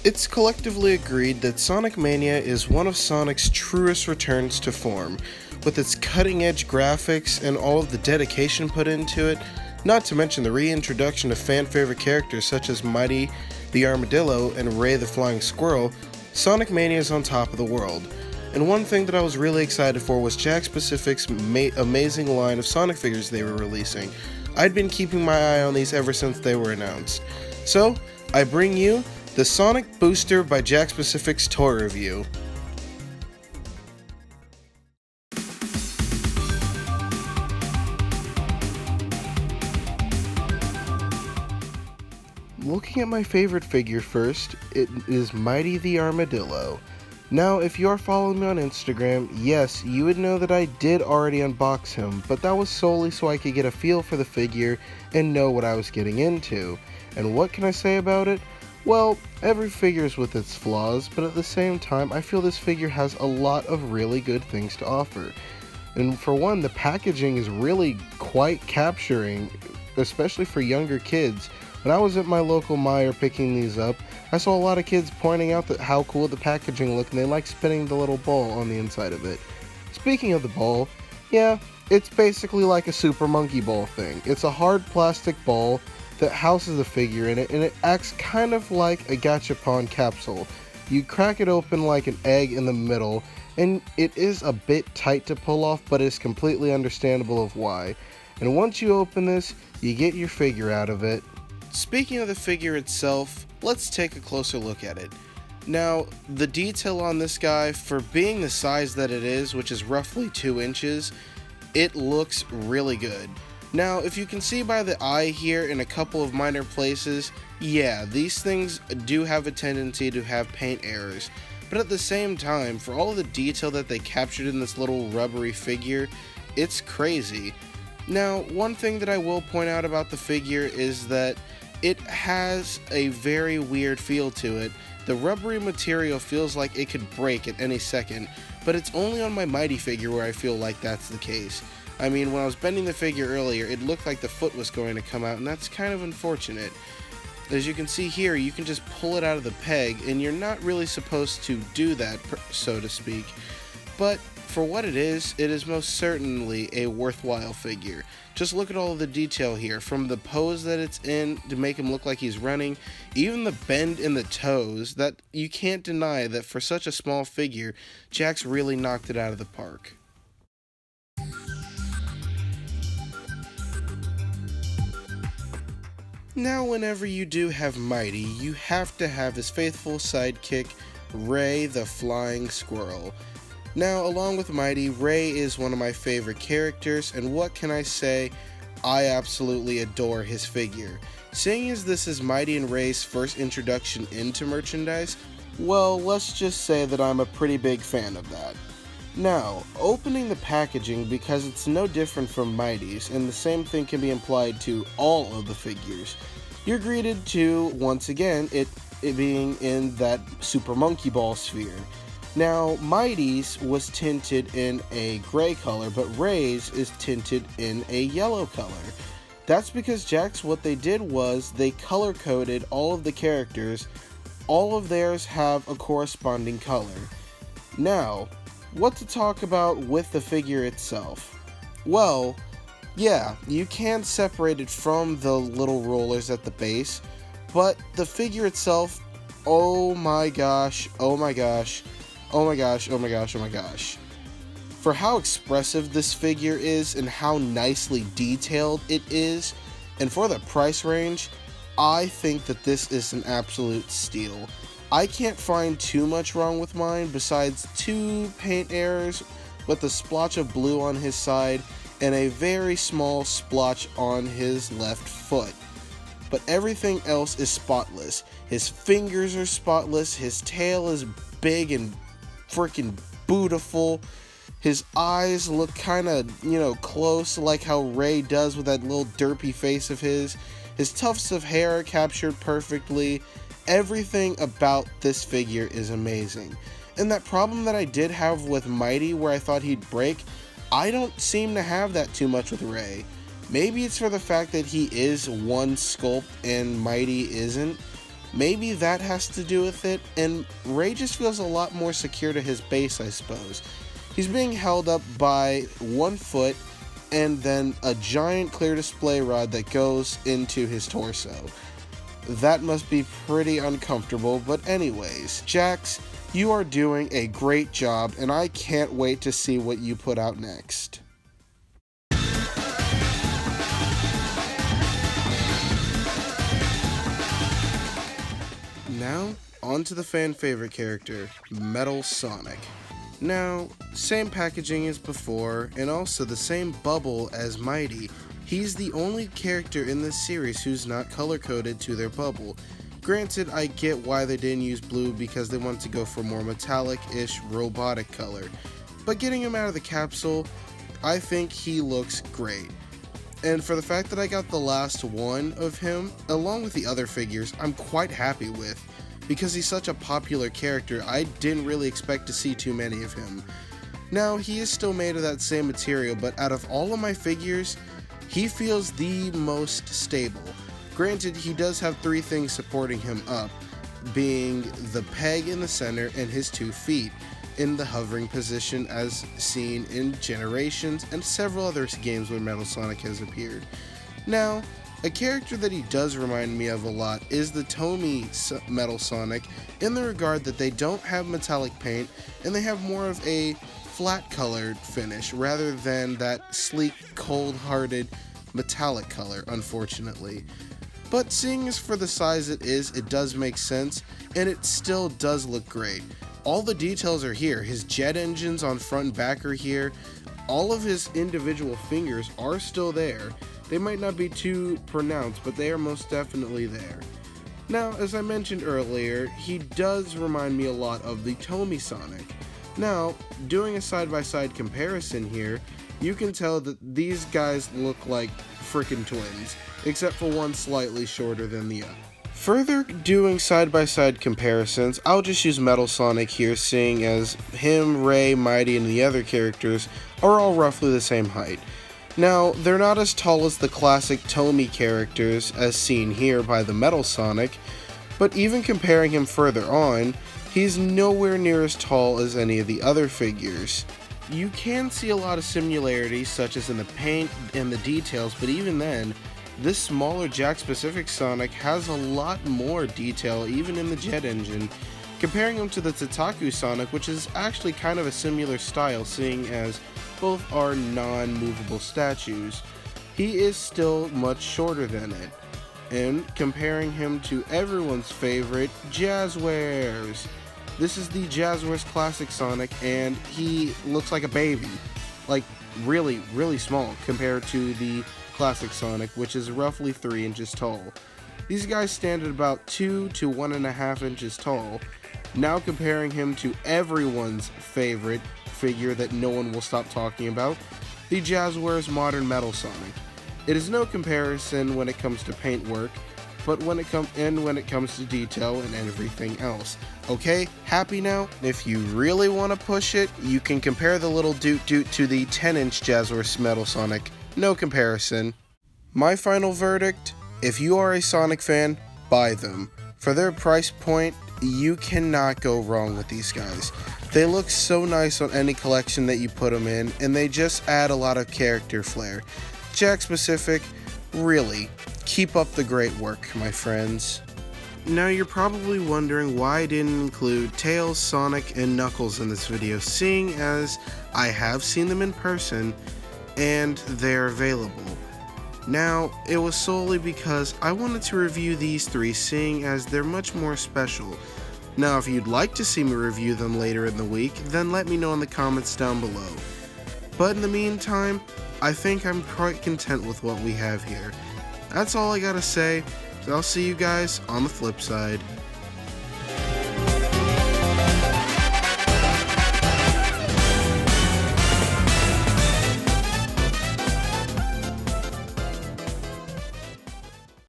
It's collectively agreed that Sonic Mania is one of Sonic's truest returns to form, with its cutting-edge graphics and all of the dedication put into it, not to mention the reintroduction of fan-favorite characters such as Mighty the Armadillo and Ray the Flying Squirrel. Sonic Mania is on top of the world. And one thing that I was really excited for was Jakks Pacific's amazing line of Sonic figures they were releasing. I'd been keeping my eye on these ever since they were announced. So, I bring you the Sonic Booster by Jakks Pacific's toy review. Looking at my favorite figure first, it is Mighty the Armadillo. Now, if you are following me on Instagram, yes, you would know that I did already unbox him, but that was solely so I could get a feel for the figure and know what I was getting into. And what can I say about it? Well, every figure is with its flaws, but at the same time, I feel this figure has a lot of really good things to offer. And for one, the packaging is really quite capturing, especially for younger kids. When I was at my local Meijer picking these up, I saw a lot of kids pointing out how cool the packaging looked, and they like spinning the little ball on the inside of it. Speaking of the ball, yeah, it's basically like a Super Monkey Ball thing. It's a hard plastic ball that houses the figure in it, and it acts kind of like a gachapon capsule. You crack it open like an egg in the middle, and it is a bit tight to pull off, but it's completely understandable of why. And once you open this, you get your figure out of it. Speaking of the figure itself, let's take a closer look at it. Now, the detail on this guy, for being the size that it is, which is roughly 2 inches, it looks really good. Now, if you can see by the eye here in a couple of minor places, yeah, these things do have a tendency to have paint errors. But at the same time, for all the detail that they captured in this little rubbery figure, it's crazy. Now, one thing that I will point out about the figure is that it has a very weird feel to it. The rubbery material feels like it could break at any second, but it's only on my Mighty figure where I feel like that's the case. I mean, when I was bending the figure earlier, it looked like the foot was going to come out, and that's kind of unfortunate. As you can see here, you can just pull it out of the peg, and you're not really supposed to do that, so to speak. But for what it is most certainly a worthwhile figure. Just look at all of the detail here, from the pose that it's in to make him look like he's running, even the bend in the toes, that you can't deny that for such a small figure, Jakks really knocked it out of the park. Now, whenever you do have Mighty, you have to have his faithful sidekick, Ray the Flying Squirrel. Now, along with Mighty, Ray is one of my favorite characters, and what can I say? I absolutely adore his figure. Seeing as this is Mighty and Ray's first introduction into merchandise, well, let's just say that I'm a pretty big fan of that. Now, opening the packaging, because it's no different from Mighty's, and the same thing can be applied to all of the figures, you're greeted to, once again, it being in that Super Monkey Ball sphere. Now, Mighty's was tinted in a gray color, but Ray's is tinted in a yellow color. That's because Jakks, what they did was they color-coded all of the characters. All of theirs have a corresponding color. Now, what to talk about with the figure itself? Well, yeah, you can separate it from the little rollers at the base, but the figure itself, oh my gosh, oh my gosh, oh my gosh, oh my gosh, oh my gosh. For how expressive this figure is and how nicely detailed it is, and for the price range, I think that this is an absolute steal. I can't find too much wrong with mine besides 2 paint errors with a splotch of blue on his side and a very small splotch on his left foot. But everything else is spotless. His fingers are spotless, his tail is big and freaking beautiful. His eyes look kind of, close like how Ray does with that little derpy face of his. His tufts of hair are captured perfectly. Everything about this figure is amazing. And that problem that I did have with Mighty where I thought he'd break, I don't seem to have that too much with Ray. Maybe it's for the fact that he is one sculpt and Mighty isn't, Maybe that has to do with it, and Ray just feels a lot more secure to his base, I suppose. He's being held up by 1 foot and then a giant clear display rod that goes into his torso. That must be pretty uncomfortable, but anyways, Jakks, you are doing a great job, and I can't wait to see what you put out next. Now, on to the fan favorite character, Metal Sonic. Now, same packaging as before, and also the same bubble as Mighty. He's the only character in this series who's not color-coded to their bubble. Granted, I get why they didn't use blue because they wanted to go for more metallic-ish robotic color. But getting him out of the capsule, I think he looks great. And for the fact that I got the last one of him, along with the other figures, I'm quite happy with. Because he's such a popular character, I didn't really expect to see too many of him. Now, he is still made of that same material, but out of all of my figures, he feels the most stable. Granted, he does have 3 things supporting him up, being the peg in the center and his 2 feet in the hovering position as seen in Generations and several other games where Metal Sonic has appeared. Now, a character that he does remind me of a lot is the Tomy Metal Sonic in the regard that they don't have metallic paint and they have more of a flat colored finish rather than that sleek, cold-hearted metallic color, unfortunately. But seeing as for the size it is, it does make sense, and it still does look great. All the details are here. His jet engines on front and back are here. All of his individual fingers are still there. They might not be too pronounced, but they are most definitely there. Now, as I mentioned earlier, he does remind me a lot of the Tomy Sonic. Now, doing a side-by-side comparison here, you can tell that these guys look like frickin' twins, except for one slightly shorter than the other. Further doing side-by-side comparisons, I'll just use Metal Sonic here, seeing as him, Ray, Mighty, and the other characters are all roughly the same height. Now, they're not as tall as the classic Tomy characters as seen here by the Metal Sonic, but even comparing him further on, he's nowhere near as tall as any of the other figures. You can see a lot of similarities, such as in the paint and the details, but even then, this smaller Jakks-specific Sonic has a lot more detail, even in the jet engine, comparing him to the Tataku Sonic, which is actually kind of a similar style, seeing as both are non-movable statues. He is still much shorter than it. And comparing him to everyone's favorite, Jazzwares. This is the Jazzwares Classic Sonic, and he looks like a baby. Like, really, really small compared to the Classic Sonic, which is roughly 3 inches tall. These guys stand at about 2 to 1.5 inches tall. Now comparing him to everyone's favorite figure that no one will stop talking about, the Jazzwares Modern Metal Sonic. It is no comparison when it comes to paintwork, but when it comes to detail and everything else. Okay, happy now? If you really want to push it, you can compare the little doot to the 10-inch Jazzwares Metal Sonic. No comparison. My final verdict, if you are a Sonic fan, buy them. For their price point, you cannot go wrong with these guys. They look so nice on any collection that you put them in, and they just add a lot of character flair. Jakks specific, really, keep up the great work, my friends. Now you're probably wondering why I didn't include Tails, Sonic, and Knuckles in this video, seeing as I have seen them in person, and they're available. Now, it was solely because I wanted to review these 3, seeing as they're much more special. Now, if you'd like to see me review them later in the week, then let me know in the comments down below. But in the meantime, I think I'm quite content with what we have here. That's all I gotta say. I'll see you guys on the flip side.